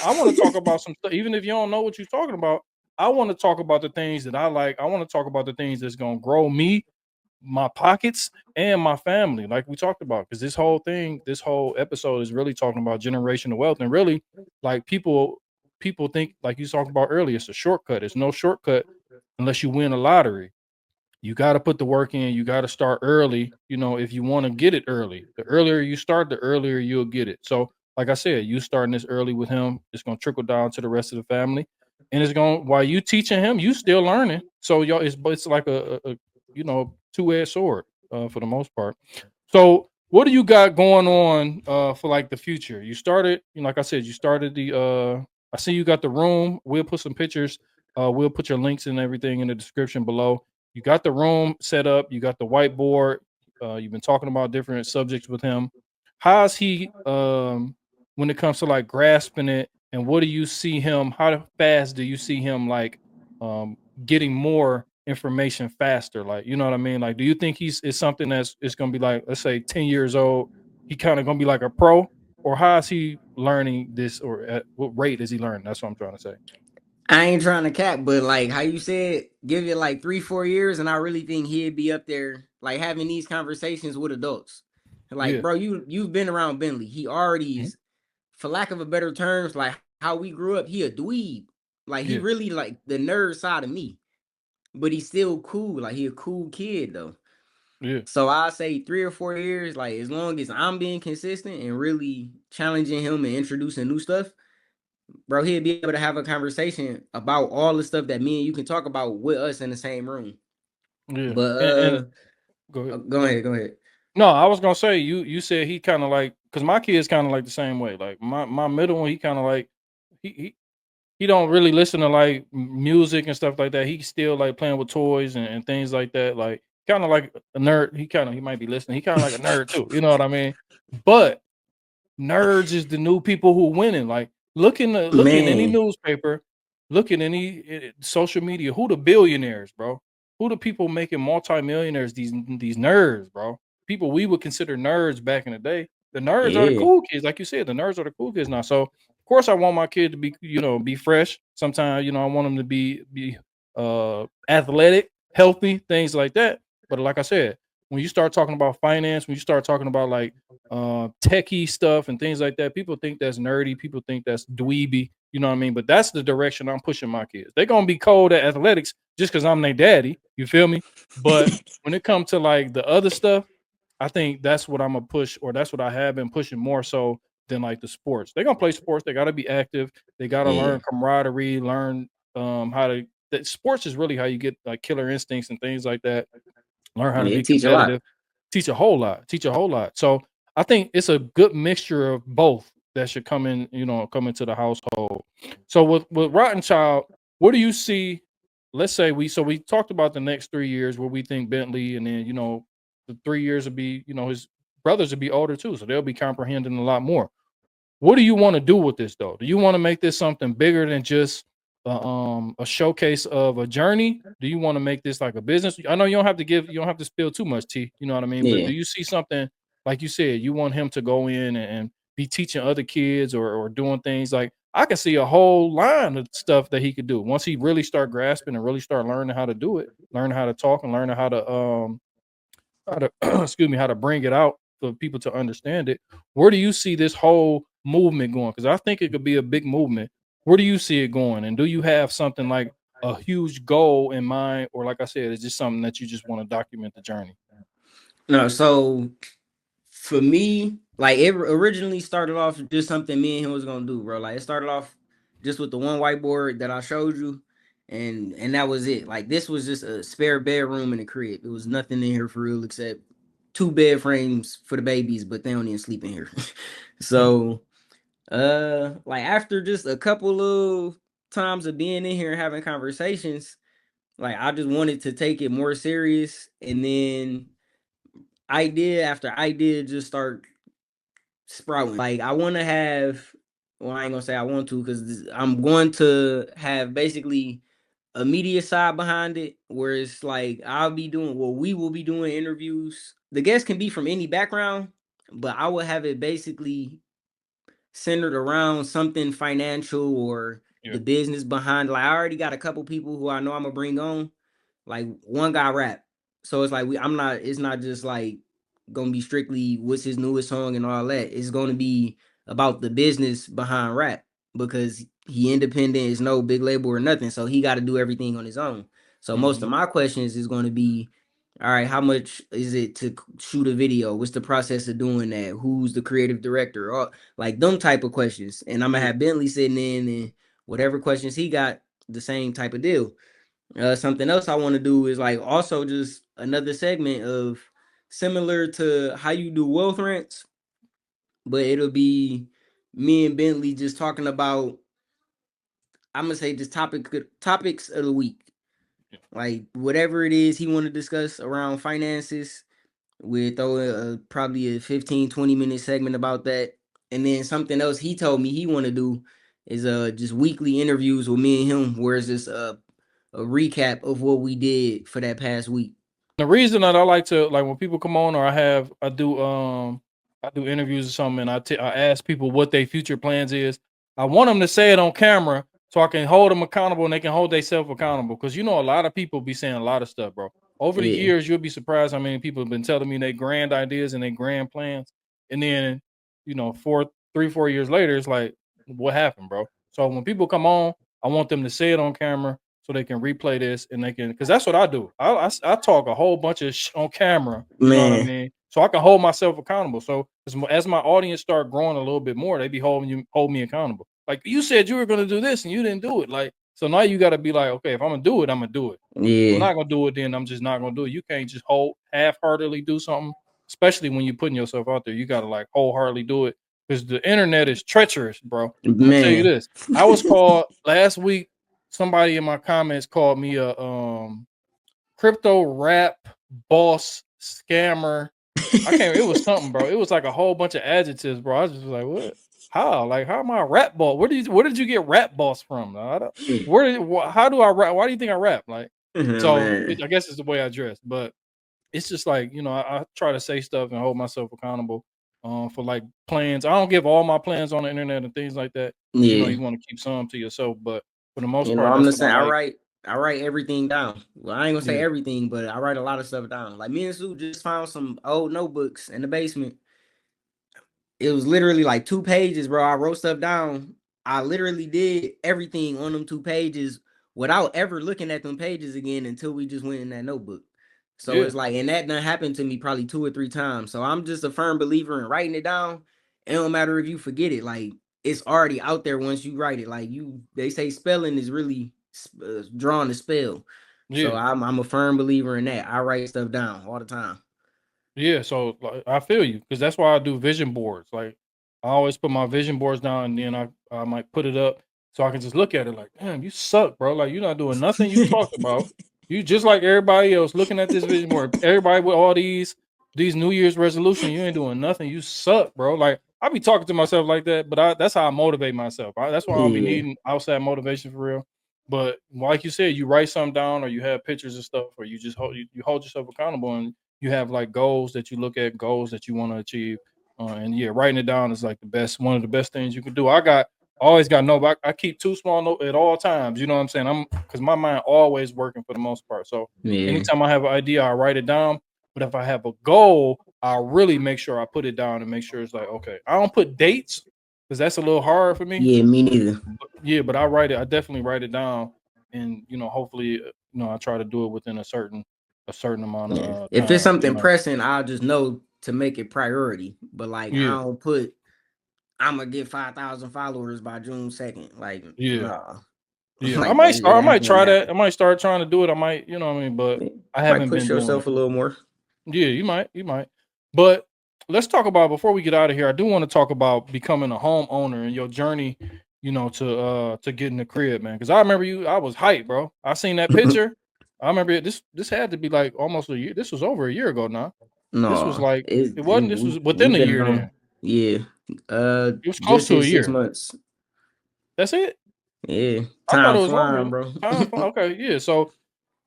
[SPEAKER 2] I want to talk about some stuff. Even if you don't know what you're talking about, I want to talk about the things that I like. I want to talk about the things that's gonna grow me, my pockets, and my family, like we talked about. Because this whole episode is really talking about generational wealth, and really, like people think, like you talked about earlier, it's a shortcut. It's no shortcut unless you win a lottery. You got to put the work in. You got to start early, if you want to get it early. The earlier you start, the earlier you'll get it. So, like I said, you starting this early with him, it's going to trickle down to the rest of the family. And it's going, while you teaching him, you still learning. So, y'all, it's like a two-edged sword for the most part. So, what do you got going on for like the future? You started, like I said, you started I see you got the room. We'll put some pictures. We'll put your links and everything in the description below. You got the room set up. You got the whiteboard. You've been talking about different subjects with him. How's he when it comes to like grasping it? And what do you see him? How fast do you see him like um, getting more information faster? Like, you know what I mean? Like, do you think it's something that's it's gonna be like, let's say 10 years old, he kind of gonna be like a pro? Or how is he learning this, or at what rate is he learning? That's what I'm trying to say.
[SPEAKER 1] I ain't trying to cap, but like how you said, give it like 3, 4 years, and I really think he'd be up there, like having these conversations with adults. Like,
[SPEAKER 2] Yeah.
[SPEAKER 1] bro, you've been around Bentley. He already
[SPEAKER 2] Mhm.
[SPEAKER 1] is, for lack of a better terms, like how we grew up. He a dweeb. Like he
[SPEAKER 2] Yeah.
[SPEAKER 1] really like the nerd side of me, but he's still cool. Like he a cool kid though.
[SPEAKER 2] Yeah.
[SPEAKER 1] So I say 3 or 4 years, like as long as I'm being consistent and really challenging him and introducing new stuff, bro, he'll be able to have a conversation about all the stuff that me and you can talk about with us in the same room.
[SPEAKER 2] Yeah.
[SPEAKER 1] But
[SPEAKER 2] And go ahead.
[SPEAKER 1] go ahead, go ahead.
[SPEAKER 2] No, I was gonna say you said he kind of like, because my kid's kind of like the same way. Like my middle one, he kind of like he, he he don't really listen to like music and stuff like that. He still like playing with toys and things like that. Like kind of like a nerd. He might be listening. He kind of like a nerd too. You know what I mean? But nerds is the new people who winning. Like look in any
[SPEAKER 1] Man,
[SPEAKER 2] newspaper, look in any social media. Who the billionaires, bro? Who the people making multimillionaires? These nerds, bro. People we would consider nerds back in the day. The nerds are the
[SPEAKER 1] yeah,
[SPEAKER 2] cool kids, like you said. The nerds are the cool kids now. So of course I want my kid to be be fresh. Sometimes I want them to be athletic, healthy, things like that. But like I said, when you start talking about finance, when you start talking about like techie stuff and things like that, people think that's nerdy. People think that's dweeby. You know what I mean? But that's the direction I'm pushing my kids. They're gonna be cold at athletics just because I'm their daddy. You feel me? But when it comes to like the other stuff, I think that's what I'm gonna push, or that's what I have been pushing more so than like the sports. They're gonna play sports. They gotta be active. They gotta
[SPEAKER 1] yeah,
[SPEAKER 2] learn camaraderie, learn how to. That sports is really how you get like killer instincts and things like that. Learn how to
[SPEAKER 1] yeah.
[SPEAKER 2] be
[SPEAKER 1] Teach a lot.
[SPEAKER 2] competitive, teach a whole lot, teach a whole lot. So I think it's a good mixture of both that should come in, come into the household. So with Rotten Child, what do you see let's say we talked about the next 3 years where we think Bentley, and then the 3 years would be, his brothers would be older too, so they'll be comprehending a lot more. What do you want to do with this though? Do you want to make this something bigger than just a showcase of a journey? Do you want to make this like a business? I know you don't have to spill too much tea, you know what I mean? But
[SPEAKER 1] Yeah.
[SPEAKER 2] do you see something like you said, you want him to go in and be teaching other kids or doing things like I can see a whole line of stuff that he could do once he really start grasping and really start learning how to do it, learning how to talk and learning how to excuse me, how to bring it out for people to understand it. Where do you see this whole movement going? Because I think it could be a big movement. Where do you see it going? And do you have something like a huge goal in mind, or like I said, it's just something that you just want to document the journey?
[SPEAKER 1] No, so for me, like it originally started off just something me and him was gonna do, bro. Like it started off just with the one whiteboard that I showed you, and that was it. Like this was just a spare bedroom in the crib. It was nothing in here for real except two bed frames for the babies, but they don't even sleep in here.
[SPEAKER 2] Mm.
[SPEAKER 1] So like after just a couple of times of being in here and having conversations, like I just wanted to take it more serious, and then idea after idea just start sprouting. Like I want to have, well, I ain't gonna say I want to because I'm going to have basically a media side behind it, where it's like I'll be doing, well, we will be doing interviews. The guests can be from any background, but I will have it basically centered around something financial or
[SPEAKER 2] Yeah.
[SPEAKER 1] the business behind. Like I already got a couple people who I know I'm gonna bring on. Like one guy rap, so it's like I'm not. It's not just like gonna be strictly what's his newest song and all that. It's gonna be about the business behind rap because he independent, is no big label or nothing. So he got to do everything on his own. So most
[SPEAKER 2] Hmm.
[SPEAKER 1] of my questions is going to be, all right, how much is it to shoot a video? What's the process of doing that? Who's the creative director? Or like them type of questions. And I'm gonna
[SPEAKER 2] Yeah.
[SPEAKER 1] have Bentley sitting in, and whatever questions he got, the same type of deal. Something else I want to do is like also just another segment of similar to how you do wealth rants, but it'll be me and Bentley just talking about, I'm gonna say just topics of the week,
[SPEAKER 2] Yeah.
[SPEAKER 1] like whatever it is he want to discuss around finances. We'll throw probably a 15-20 minute segment about that, and then something else he told me he want to do is just weekly interviews with me and him, where it's just a recap of what we did for that past week.
[SPEAKER 2] The reason that I like to like when people come on, or I do interviews or something, and I ask people what their future plans is. I want them to say it on camera so I can hold them accountable and they can hold themselves accountable. Because a lot of people be saying a lot of stuff, bro. Over the
[SPEAKER 1] Yeah,
[SPEAKER 2] years, you'll be surprised how many people have been telling me their grand ideas and their grand plans, and then 4 years later, it's like, what happened, bro? So when people come on, I want them to say it on camera so they can replay this and they can, because that's what I do. I talk a whole bunch of on camera, you know what I
[SPEAKER 1] man.
[SPEAKER 2] mean? So I can hold myself accountable. So as my audience start growing a little bit more, they be hold me accountable. Like you said, you were gonna do this and you didn't do it. Like so now you got to be like, okay, if I'm gonna do it, I'm gonna do it. If I'm
[SPEAKER 1] Yeah,
[SPEAKER 2] not gonna do it, then I'm just not gonna do it. You can't just half-heartedly do something, especially when you're putting yourself out there. You gotta like wholeheartedly do it because the internet is treacherous, bro. I'm gonna tell you
[SPEAKER 1] man.
[SPEAKER 2] this. I was called last week. Somebody in my comments called me a crypto rap boss scammer. I can't. It was something, bro. It was like a whole bunch of adjectives, bro. I was just like, what? How? Like, how am I a rap boss? Where did you get rap boss from? I don't, how do I rap? Why do you think I rap? Like, so
[SPEAKER 1] Man.
[SPEAKER 2] I guess it's the way I dress, but it's just like I try to say stuff and hold myself accountable for like plans. I don't give all my plans on the internet and things like that because
[SPEAKER 1] Yeah.
[SPEAKER 2] you want to keep some to yourself. But for the most
[SPEAKER 1] You know,
[SPEAKER 2] part,
[SPEAKER 1] I'm
[SPEAKER 2] that's
[SPEAKER 1] the
[SPEAKER 2] what I
[SPEAKER 1] same.
[SPEAKER 2] like.
[SPEAKER 1] I write everything down. Well, I ain't gonna say
[SPEAKER 2] Yeah,
[SPEAKER 1] everything, but I write a lot of stuff down. Like me and Sue just found some old notebooks in the basement. It was literally like 2 pages, bro. I wrote stuff down. I literally did everything on them 2 pages without ever looking at them pages again until we just went in that notebook. So
[SPEAKER 2] yeah,
[SPEAKER 1] it's like, and that done happened to me probably 2 or 3 times. So I'm just a firm believer in writing it down. It don't matter if you forget it. Like it's already out there once you write it. Like they say spelling is really drawing to spell. So
[SPEAKER 2] yeah.
[SPEAKER 1] I'm a firm believer in that. I write stuff down all the time.
[SPEAKER 2] Yeah, so like, I feel you because that's why I do vision boards. Like I always put my vision boards down, and then I might put it up so I can just look at it like, damn, you suck, bro. Like you're not doing nothing you talked about. You just like everybody else looking at this vision board. Everybody with all these New Year's resolution, you ain't doing nothing. You suck, bro. Like I be talking to myself like that, but that's how I motivate myself. That's why I don't be
[SPEAKER 1] Yeah,
[SPEAKER 2] needing outside motivation for real. But like you said, you write something down, or you have pictures and stuff, or you just you hold yourself accountable, and you have like goals that you look at, goals that you want to achieve. And yeah, writing it down is like one of the best things you can do. Always got no, but I keep two small notes at all times. You know what I'm saying? Because my mind always working for the most part. So
[SPEAKER 1] yeah,
[SPEAKER 2] anytime I have an idea, I write it down. But if I have a goal, I really make sure I put it down and make sure it's like, okay, I don't put dates because that's a little hard for me.
[SPEAKER 1] yeah. Me neither.
[SPEAKER 2] Yeah, but I write it. I definitely write it down, and hopefully, I try to do it within a certain amount of
[SPEAKER 1] Yeah. If it's
[SPEAKER 2] time.
[SPEAKER 1] something pressing, I'll just know to make it priority. But like, I
[SPEAKER 2] Yeah,
[SPEAKER 1] don't put I'm gonna get 5,000 followers by June 2nd. Like,
[SPEAKER 2] yeah,
[SPEAKER 1] nah.
[SPEAKER 2] yeah. I
[SPEAKER 1] Like
[SPEAKER 2] might
[SPEAKER 1] that
[SPEAKER 2] start. I might
[SPEAKER 1] ain't gonna
[SPEAKER 2] try that.
[SPEAKER 1] happen.
[SPEAKER 2] I might start trying to do it. I might, you know what I mean. But
[SPEAKER 1] Yeah.
[SPEAKER 2] I
[SPEAKER 1] Might
[SPEAKER 2] haven't
[SPEAKER 1] push
[SPEAKER 2] been doing it.
[SPEAKER 1] yourself a little more.
[SPEAKER 2] Yeah, you might, But let's talk about before we get out of here. I do want to talk about becoming a homeowner and your journey, to get in the crib, man. Because I remember I was hyped, bro. I seen that picture. I remember this had to be like almost a year. This was over a year ago now. This was
[SPEAKER 1] No,
[SPEAKER 2] like it wasn't. This was
[SPEAKER 1] we
[SPEAKER 2] within a
[SPEAKER 1] been
[SPEAKER 2] year. Then
[SPEAKER 1] home. Yeah.
[SPEAKER 2] it was close
[SPEAKER 1] Just
[SPEAKER 2] to
[SPEAKER 1] hit
[SPEAKER 2] a
[SPEAKER 1] six
[SPEAKER 2] year.
[SPEAKER 1] months.
[SPEAKER 2] That's it.
[SPEAKER 1] Yeah.
[SPEAKER 2] I thought
[SPEAKER 1] Time
[SPEAKER 2] it was
[SPEAKER 1] flying,
[SPEAKER 2] longer.
[SPEAKER 1] bro.
[SPEAKER 2] Okay, yeah. So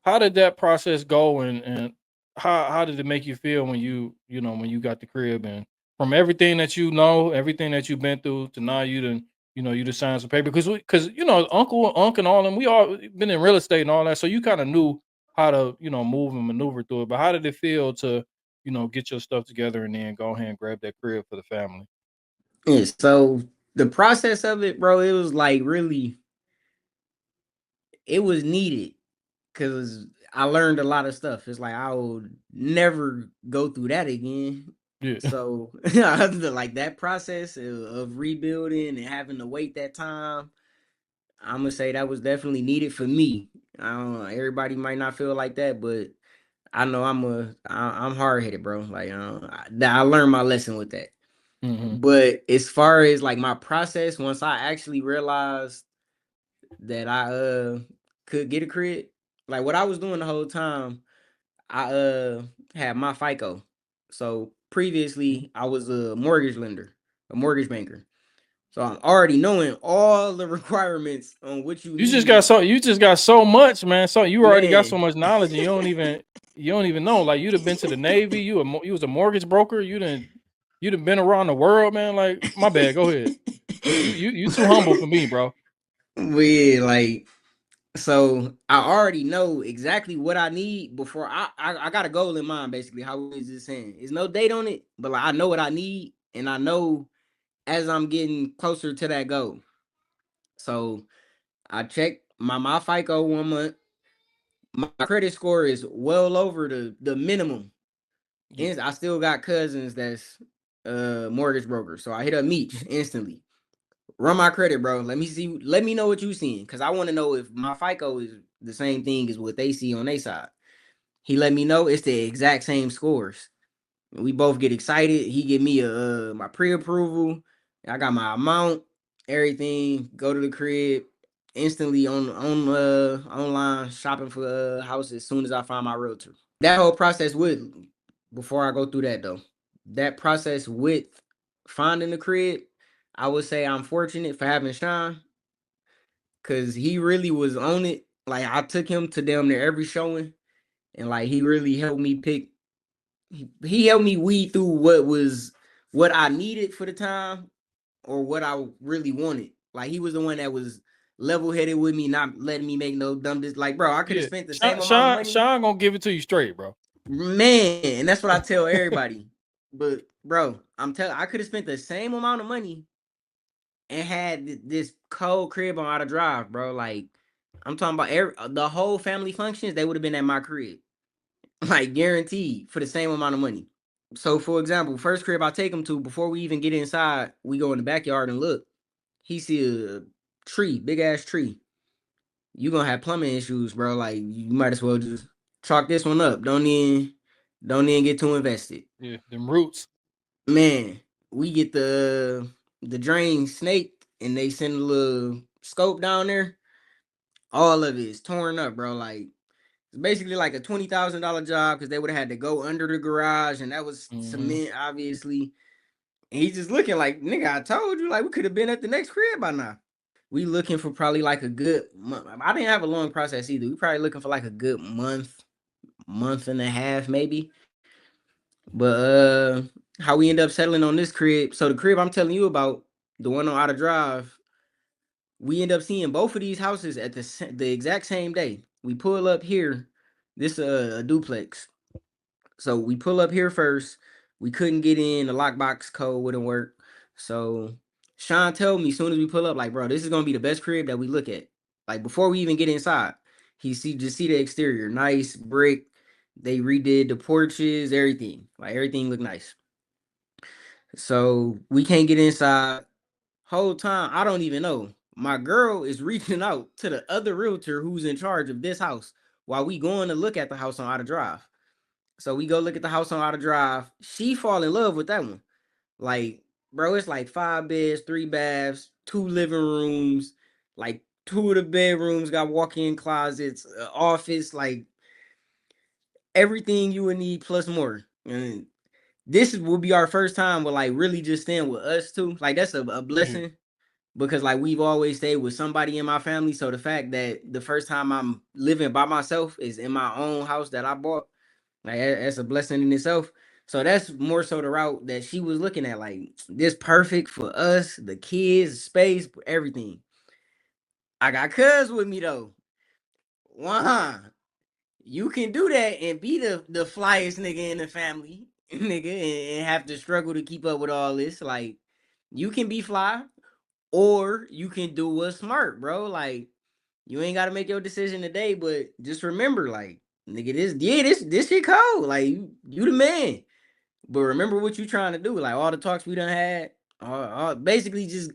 [SPEAKER 2] how did that process go, and how did it make you feel when when you got the crib, and from everything that everything that you've been through to now you just signed some paper because Uncle and all them, we all been in real estate and all that, so you kind of knew how to move and maneuver through it. But how did it feel to get your stuff together and then go ahead and grab that crib for the family?
[SPEAKER 1] Yeah, so the process of it, bro, it was like really it was needed because I learned a lot of stuff. It's like I would never go through that again.
[SPEAKER 2] Yeah.
[SPEAKER 1] So like that process of rebuilding and having to wait that time, I'm gonna say that was definitely needed for me. I don't know, everybody might not feel like that, but I know I'm hard headed, bro. Like I learned my lesson with that.
[SPEAKER 2] Hmm.
[SPEAKER 1] But as far as like my process, once I actually realized that I could get a crib, like what I was doing the whole time, I had my FICO. So previously I was a mortgage lender, a mortgage banker. So I'm already knowing all the requirements on what you need.
[SPEAKER 2] You just got so much, man. So you already got so
[SPEAKER 1] Man,
[SPEAKER 2] much knowledge, and you don't even know. Like you'd have been to the Navy, you was a mortgage broker. You'd have been around the world, man. Like my bad, go ahead. You too humble for me, bro.
[SPEAKER 1] we like so I already know exactly what I need before I got a goal in mind. Basically, how is this saying? There's no date on it, but like I know what I need, and I know as I'm getting closer to that goal. So I checked my FICO 1 month. My credit score is well over the minimum.
[SPEAKER 2] Yeah.
[SPEAKER 1] And I still got cousins that's mortgage brokers. So I hit up Meech instantly. Run my credit, bro. Let me see. Let me know what you seeing. Cause I want to know if my FICO is the same thing as what they see on their side. He let me know it's the exact same scores. We both get excited. He give me a my pre-approval. I got my amount, everything. Go to the crib instantly on online shopping for a house as soon as I find my realtor. That whole process with before I go through that though, that process with finding the crib, I would say I'm fortunate for having Sean because he really was on it. Like I took him to damn near every showing, and like he really helped me pick he helped me weed through what I needed for the time or what I really wanted. Like he was the one that was level headed with me, not letting me make no dumb like bro, I could have
[SPEAKER 2] Yeah.
[SPEAKER 1] spent the same
[SPEAKER 2] Sean,
[SPEAKER 1] amount of
[SPEAKER 2] Sean,
[SPEAKER 1] money.
[SPEAKER 2] Sean gonna give it to you straight, bro.
[SPEAKER 1] Man, and that's what I tell everybody. But bro, I'm telling I could have spent the same amount of money and had this cold crib on how to drive, bro. Like I'm talking about the whole family functions, they would have been at my crib. Like guaranteed for the same amount of money. So for example, first crib I take him to, before we even get inside, we go in the backyard and look. He see a tree, big ass tree. You gonna have plumbing issues, bro. Like you might as well just chalk this one up. Don't even get too invested.
[SPEAKER 2] Yeah, them roots.
[SPEAKER 1] Man, we get the drain snake and they send a little scope down there, all of it is torn up, bro. Like it's basically like a $20,000 job because they would have had to go under the garage, and that was
[SPEAKER 2] Mm-hmm.
[SPEAKER 1] cement, obviously. And he's just looking like, nigga, I told you, like we could have been at the next crib by now. We looking for probably like a good month. I didn't have a long process either. We probably looking for like a good month and a half, maybe. But how we end up settling on this crib. So the crib I'm telling you about, the one on Outer Drive, we end up seeing both of these houses at the exact same day. We pull up here. This a duplex. So we pull up here first. We couldn't get in. The lockbox code wouldn't work. So Sean told me as soon as we pull up, like, bro, this is gonna be the best crib that we look at. Like before we even get inside, he see the exterior, nice brick. They redid the porches, everything. Like everything looked nice. So we can't get inside. Whole time I don't even know. My girl is reaching out to the other realtor who's in charge of this house while we going to look at the house on Outer Drive. So we go look at the house on Outer Drive. She fall in love with that one. Like, bro, it's like 5 beds, 3 baths, 2 living rooms, like 2 of the bedrooms got walk-in closets, office, like everything you would need plus more. And this will be our first time with like really just staying with us too. Like that's a
[SPEAKER 2] Yeah.
[SPEAKER 1] blessing because like we've always stayed with somebody in my family. So the fact that the first time I'm living by myself is in my own house that I bought, like that's a blessing in itself. So that's more so the route that she was looking at. Like this perfect for us, the kids, space, everything. I got cuz with me though. Wow. You can do that and be the flyest nigga in the family, nigga, and have to struggle to keep up with all this. Like you can be fly, or you can do what's smart, bro. Like you ain't gotta make your decision today, but just remember, like, nigga, this shit cold. Like you the man. But remember what you trying to do. Like all the talks we done had, basically just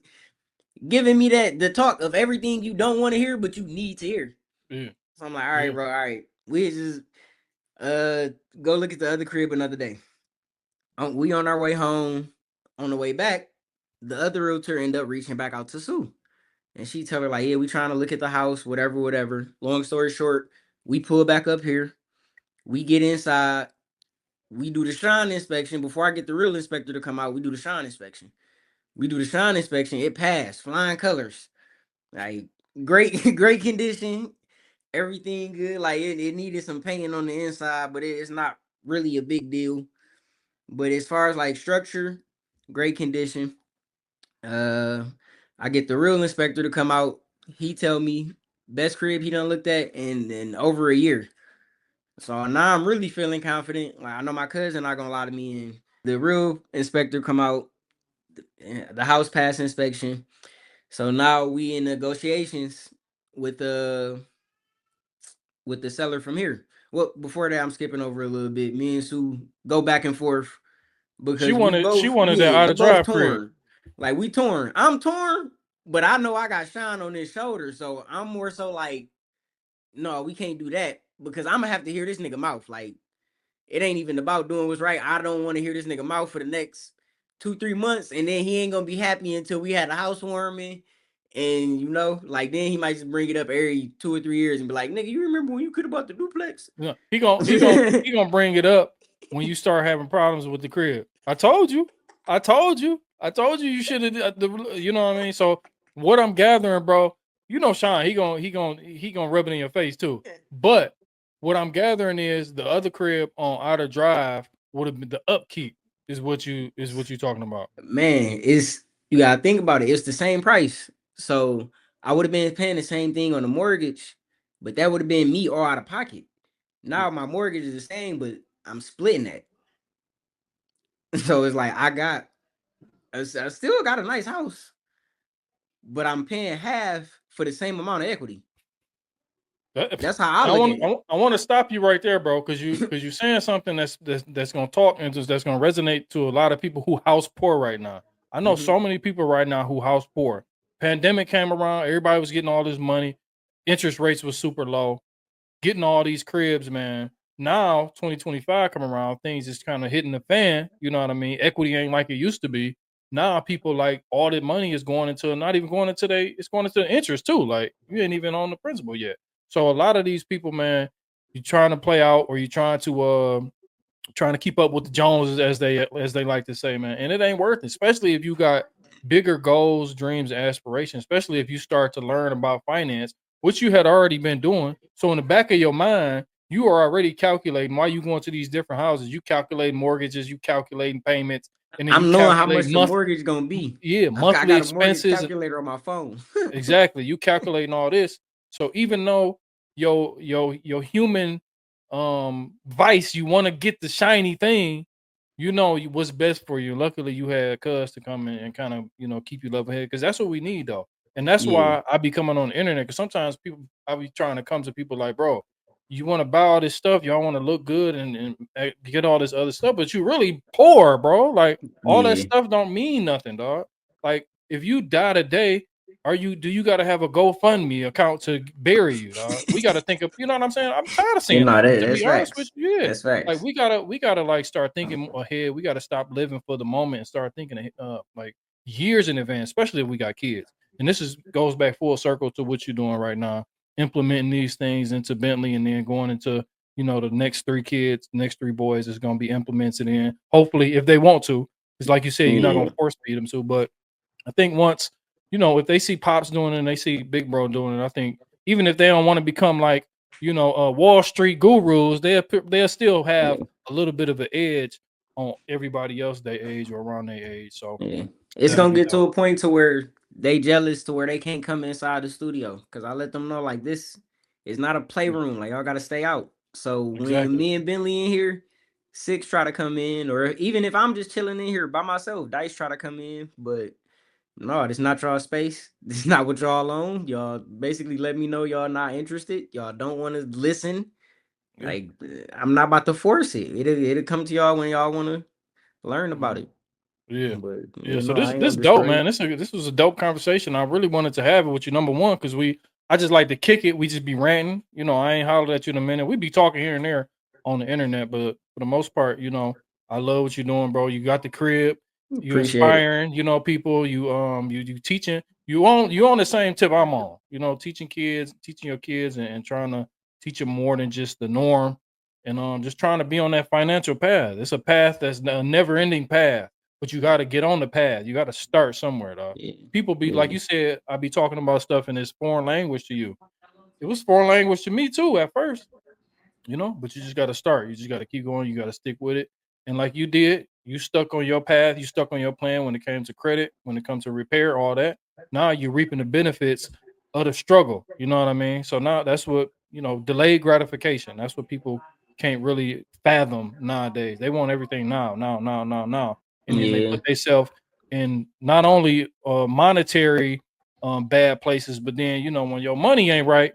[SPEAKER 1] giving me that the talk of everything you don't want to hear, but you need to hear.
[SPEAKER 2] Yeah.
[SPEAKER 1] So I'm like, all right,
[SPEAKER 2] Yeah.
[SPEAKER 1] bro, all right. We just uh go look at the other crib another day. We on our way home. On the way back, the other realtor end up reaching back out to Sue. And she tell her, like, yeah, we trying to look at the house, whatever, whatever. Long story short, we pull back up here. We get inside. We do the shine inspection. Before I get the real inspector to come out, we do the shine inspection. We do the shine inspection. It passed. Flying colors. Like, great, great condition. Everything good. Like, it needed some painting on the inside, but it's not really a big deal. But as far as like structure, great condition. Uh, I get the real inspector to come out. He tell me best crib he done looked at in over a year. So now I'm really feeling confident. Like I know my cousin not gonna lie to me. And the real inspector come out, the house pass inspection. So now we in negotiations with the with the seller from here. Well, before that, I'm skipping over a little bit. Me and Sue go back and forth
[SPEAKER 2] She
[SPEAKER 1] because we
[SPEAKER 2] wanted she
[SPEAKER 1] both,
[SPEAKER 2] wanted that
[SPEAKER 1] yeah,
[SPEAKER 2] out
[SPEAKER 1] we
[SPEAKER 2] of
[SPEAKER 1] both
[SPEAKER 2] drive crib.
[SPEAKER 1] torn. Like we torn. I'm torn, but I know I got shine on this shoulder, so I'm more so like, no, we can't do that because I'm gonna have to hear this nigga mouth. Like it ain't even about doing what's right. I don't want to hear this nigga mouth for the next 2-3 months, and then he ain't gonna be happy until we had a housewarming. And like then he might just bring it up every 2 or 3 years and be like, "Nigga, you remember when you could have bought the duplex?"
[SPEAKER 2] Yeah. He gonna bring it up when you start having problems with the crib. I told you. I told you. I told you you should have. You know what I mean. So what I'm gathering, bro. You know, Sean. He gonna rub it in your face too. But what I'm gathering is the other crib on Outer Drive would have been the upkeep. Is what you talking about?
[SPEAKER 1] Man, it's you gotta think about it. It's the same price. So I would have been paying the same thing on the mortgage, but that would have been me all out of pocket.
[SPEAKER 2] Yeah.
[SPEAKER 1] Now my mortgage is the same, but I'm splitting that. So it's like I still got a nice house, but I'm paying half for the same amount of equity. That's how I
[SPEAKER 2] I
[SPEAKER 1] look
[SPEAKER 2] want
[SPEAKER 1] at it.
[SPEAKER 2] I want to stop you right there, bro, because you're saying something that's gonna talk and that's gonna resonate to a lot of people who house poor right now. I know
[SPEAKER 1] Mhm.
[SPEAKER 2] so many people right now who house poor. Pandemic came around, everybody was getting all this money, interest rates was super low, getting all these cribs, man. Now 2025 come around, things is kind of hitting the fan. You know what I mean? Equity ain't like it used to be. now people like all the money is going into not even going into it's going into the interest too. Like you ain't even on the principal yet. So a lot of these people, man, you trying to play out or you trying to keep up with the Joneses as they like to say, man. And it ain't worth it, especially if you got bigger goals, dreams, aspirations, especially if you start to learn about finance, which you had already been doing. So in the back of your mind, you are already calculating why you going to these different houses. You calculate mortgages, you calculating payments, and then you
[SPEAKER 1] I'm knowing how
[SPEAKER 2] calculate
[SPEAKER 1] much the mortgage gonna be. I
[SPEAKER 2] monthly
[SPEAKER 1] got a mortgage
[SPEAKER 2] expenses.
[SPEAKER 1] calculator on my phone.
[SPEAKER 2] Exactly. You calculating all this. So even though your human vice, you want to get the shiny thing, you know what's best for you. Luckily you had cuz to come in and kind of, keep you level headed because that's what we need though. And that's
[SPEAKER 1] Yeah,
[SPEAKER 2] why I be coming on the internet because sometimes people I be trying to come to people like, bro, you want to buy all this stuff, y'all want to look good and get all this other stuff, but you really poor, bro. Like all that
[SPEAKER 1] yeah,
[SPEAKER 2] stuff don't mean nothing, dog. Like if you die today, do you gotta have a GoFundMe account to bury you, dog? We gotta think of, you know what I'm saying? I'm tired of
[SPEAKER 1] you
[SPEAKER 2] seeing
[SPEAKER 1] know
[SPEAKER 2] that. To
[SPEAKER 1] that's
[SPEAKER 2] be honest with
[SPEAKER 1] facts.
[SPEAKER 2] you, yeah.
[SPEAKER 1] That's
[SPEAKER 2] Like
[SPEAKER 1] facts.
[SPEAKER 2] we gotta like start thinking ahead. We gotta stop living for the moment and start thinking like years in advance, especially if we got kids. And this is goes back full circle to what you're doing right now, implementing these things into Bentley and then going into, the next three kids, next three boys is gonna be implemented in. Hopefully, if they want to. It's like you said, you're not
[SPEAKER 1] Yeah,
[SPEAKER 2] gonna force feed them to, but I think once, if they see pops doing it and they see big bro doing it, I think even if they don't want to become like, Wall Street gurus, they'll still have
[SPEAKER 1] yeah,
[SPEAKER 2] a little bit of an edge on everybody else their age or around their age. So
[SPEAKER 1] yeah. It's
[SPEAKER 2] that'll
[SPEAKER 1] gonna
[SPEAKER 2] be
[SPEAKER 1] get to
[SPEAKER 2] dope.
[SPEAKER 1] a point to where they jealous to where they can't come inside the studio because I let them know like this is not a playroom. Like y'all gotta stay out. So when
[SPEAKER 2] Exactly.
[SPEAKER 1] me and Bentley in here, six try to come in, or even if I'm just chilling in here by myself, Dice try to come in, but no, this not y'all space. This is not what y'all own. Y'all basically let me know y'all not interested. Y'all don't want to listen.
[SPEAKER 2] Yeah.
[SPEAKER 1] Like I'm not about to force it. It'll come to y'all when y'all want to learn about
[SPEAKER 2] Mhm.
[SPEAKER 1] it.
[SPEAKER 2] Yeah.
[SPEAKER 1] But
[SPEAKER 2] Yeah.
[SPEAKER 1] you
[SPEAKER 2] So
[SPEAKER 1] know,
[SPEAKER 2] this
[SPEAKER 1] I ain't
[SPEAKER 2] this
[SPEAKER 1] gonna
[SPEAKER 2] dope,
[SPEAKER 1] destroy
[SPEAKER 2] man.
[SPEAKER 1] you.
[SPEAKER 2] This was a dope conversation. I really wanted to have it with you. Number one, because I just like to kick it. We just be ranting. I ain't hollered at you in a minute. We be talking here and there on the internet, but for the most part, I love what you're doing, bro. You got the crib. You
[SPEAKER 1] Appreciate it.
[SPEAKER 2] inspiring, people. You teaching. You on the same tip I'm on. Teaching your kids and trying to teach them more than just the norm. And just trying to be on that financial path. It's a path that's a never ending path, but you got to get on the path. You got to start somewhere, dog.
[SPEAKER 1] Yeah,
[SPEAKER 2] People be like
[SPEAKER 1] yeah,
[SPEAKER 2] you said, I be talking about stuff in this foreign language to you. It was foreign language to me too at first, but you just got to start. You just got to keep going. You got to stick with it. And like you did, you stuck on your path. You stuck on your plan when it came to credit, when it comes to repair, all that. Now you're reaping the benefits of the struggle. You know what I mean? So now that's what, delayed gratification. That's what people can't really fathom nowadays. They want everything now, now, now, now, now. And then they
[SPEAKER 1] yeah,
[SPEAKER 2] put themselves in not only monetary bad places, but then, when your money ain't right,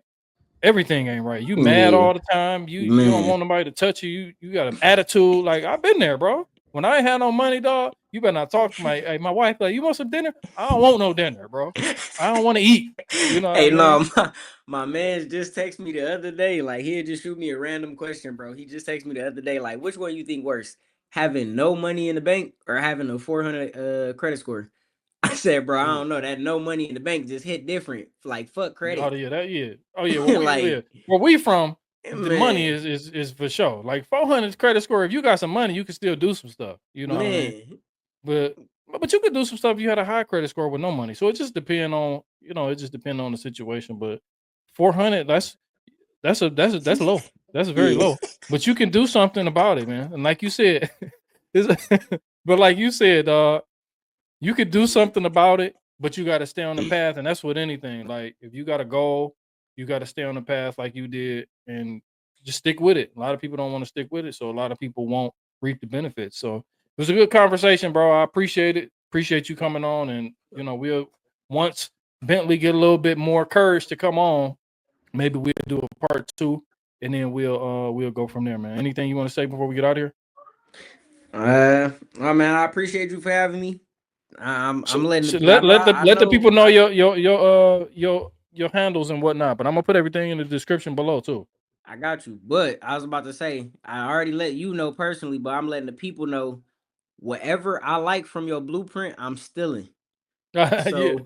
[SPEAKER 2] everything ain't right. You mad
[SPEAKER 1] yeah.
[SPEAKER 2] all the time. You don't
[SPEAKER 1] Man,
[SPEAKER 2] want nobody to touch you. You got an attitude. Like I've been there, bro. When I ain't had no money, dog, you better not talk to my wife. Like, you want some dinner? I don't want no dinner, bro. I don't want to eat. You know what I
[SPEAKER 1] hey,
[SPEAKER 2] mean?
[SPEAKER 1] no, my man just texted me the other day. Like he'll just shoot me a random question, bro. He just texted me the other day. Like, which one you think worse, having no money in the bank or having a 400 credit score? I said, bro, I
[SPEAKER 2] Yeah.
[SPEAKER 1] don't know. That no money in the bank just hit different. Like fuck
[SPEAKER 2] Oh
[SPEAKER 1] credit.
[SPEAKER 2] yeah, that yeah. Oh yeah.
[SPEAKER 1] Like
[SPEAKER 2] Where we from, the money
[SPEAKER 1] man,
[SPEAKER 2] is for sure. Like 400 credit score. If you got some money, you can still do some stuff. You know what I mean?
[SPEAKER 1] man,
[SPEAKER 2] But but you could do some stuff if you had a high credit score with no money. So it just depend on the situation. But 400, that's low. That's very
[SPEAKER 1] yeah,
[SPEAKER 2] low. But you can do something about it, man. And like you said, but like you said, you could do something about it, but you got to stay on the path. And that's with anything. Like if you got a goal, you got to stay on the path like you did and just stick with it. A lot of people don't want to stick with it. So a lot of people won't reap the benefits. So it was a good conversation, bro. I appreciate it. Appreciate you coming on. And, we'll, once Bentley get a little bit more courage to come on, maybe we'll do a part two and then we'll go from there, man. Anything you want to say before we get out of here?
[SPEAKER 1] oh man, I appreciate you for having me. I'm letting the
[SPEAKER 2] Let let the
[SPEAKER 1] I
[SPEAKER 2] let the
[SPEAKER 1] know
[SPEAKER 2] people know your handles and whatnot. But I'm gonna put everything in the description below too.
[SPEAKER 1] I got you. But I was about to say, I already let you know personally, but I'm letting the people know whatever I like from your blueprint, I'm stealing.
[SPEAKER 2] Yeah.
[SPEAKER 1] So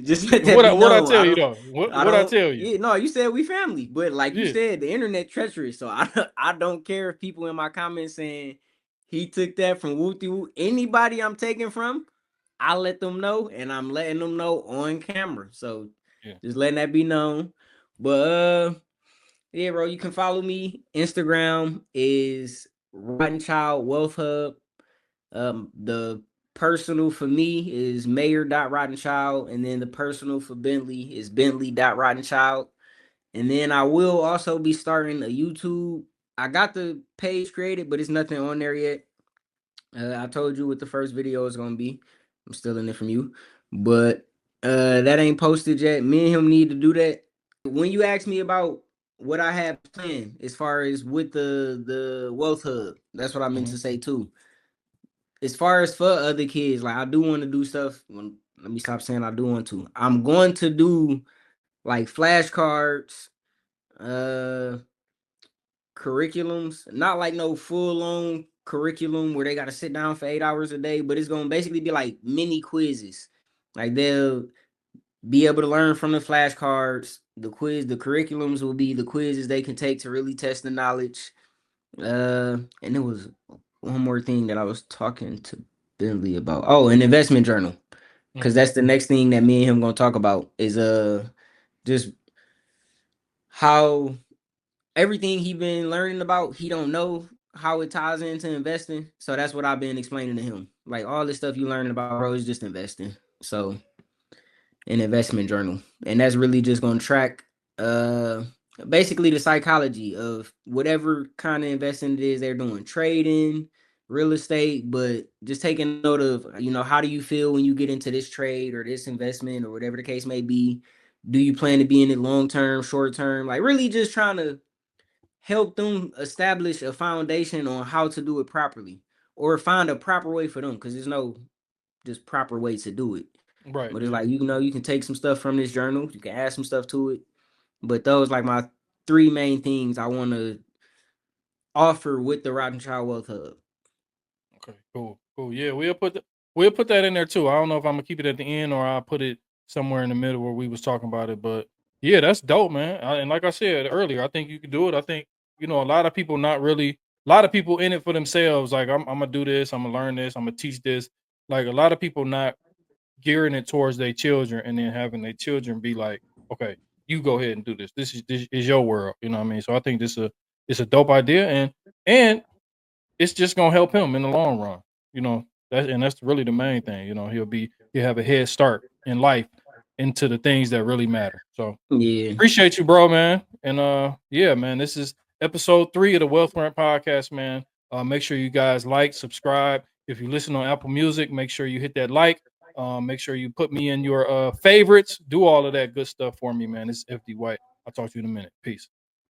[SPEAKER 1] just let that be
[SPEAKER 2] What I
[SPEAKER 1] known.
[SPEAKER 2] tell you though?
[SPEAKER 1] I
[SPEAKER 2] What I
[SPEAKER 1] don't.
[SPEAKER 2] tell you?
[SPEAKER 1] Yeah, no, you said we family, but like you
[SPEAKER 2] Yeah.
[SPEAKER 1] said, the internet treacherous. So I don't care if people in my comments saying he took that from Wooty Woo. Anybody I'm taking from, I let them know, and I'm letting them know on camera. So
[SPEAKER 2] Yeah.
[SPEAKER 1] just letting that be known. But yeah, bro, you can follow me. Instagram is Rotten Child Wealth Hub. The personal for me is mayor.rottenchild, and then the personal for Bentley is bentley.rottenchild. And then I will also be starting a YouTube. I got the page created, but it's nothing on there yet. I told you what the first video is gonna be. I'm stealing it from you, but that ain't posted yet. Me and him need to do that. When you ask me about what I have planned as far as with the wealth hub, that's what I meant
[SPEAKER 2] Mm-hmm.
[SPEAKER 1] to say too. As far as for other kids, like I do want to do stuff. Let me stop saying I do want to. I'm going to do like flashcards, uh, curriculums, not like no full on curriculum where they got to sit down for 8 hours a day, but it's gonna basically be like mini quizzes. Like they'll be able to learn from the flashcards. The curriculums will be the quizzes they can take to really test the knowledge. And there was one more thing that I was talking to Bentley about. Oh, an investment journal. Cause
[SPEAKER 2] Mm-hmm.
[SPEAKER 1] that's the next thing that me and him gonna talk about is just how everything he been learning about, he don't know how it ties into investing. So that's what I've been explaining to him. Like all this stuff you learning about, bro, is just investing. So an investment journal. And that's really just gonna track uh basically the psychology of whatever kind of investing it is they're doing, trading, real estate, but just taking note of, how do you feel when you get into this trade or this investment or whatever the case may be. Do you plan to be in it long term, short term? Like really just trying to help them establish a foundation on how to do it properly or find a proper way for them, because there's no just proper way to do it.
[SPEAKER 2] Right.
[SPEAKER 1] But it's
[SPEAKER 2] Yeah.
[SPEAKER 1] like, you can take some stuff from this journal, you can add some stuff to it. But those like my three main things I want to offer with the Rotten Child Wealth Hub.
[SPEAKER 2] Okay. Cool. Cool. Yeah. We'll put that in there too. I don't know if I'm gonna keep it at the end or I'll put it somewhere in the middle where we was talking about it. But yeah, that's dope, man. And like I said earlier, I think you can do it. I think a lot of people not really. A lot of people in it for themselves. Like I'm gonna do this. I'm gonna learn this. I'm gonna teach this. Like a lot of people not gearing it towards their children and then having their children be like, okay, you go ahead and do this. This is your world. You know what I mean? So I think it's a dope idea and it's just gonna help him in the long run. You know, that's really the main thing. He'll have a head start in life into the things that really matter. So
[SPEAKER 1] Yeah.
[SPEAKER 2] appreciate you, bro, man. And yeah, man, this is episode 3 of the Wealth Rant podcast, man. Make sure you guys like, subscribe. If you listen on Apple Music, make sure you hit that like. Make sure you put me in your favorites. Do all of that good stuff for me, man. This is FD White. I'll talk to you in a minute. Peace.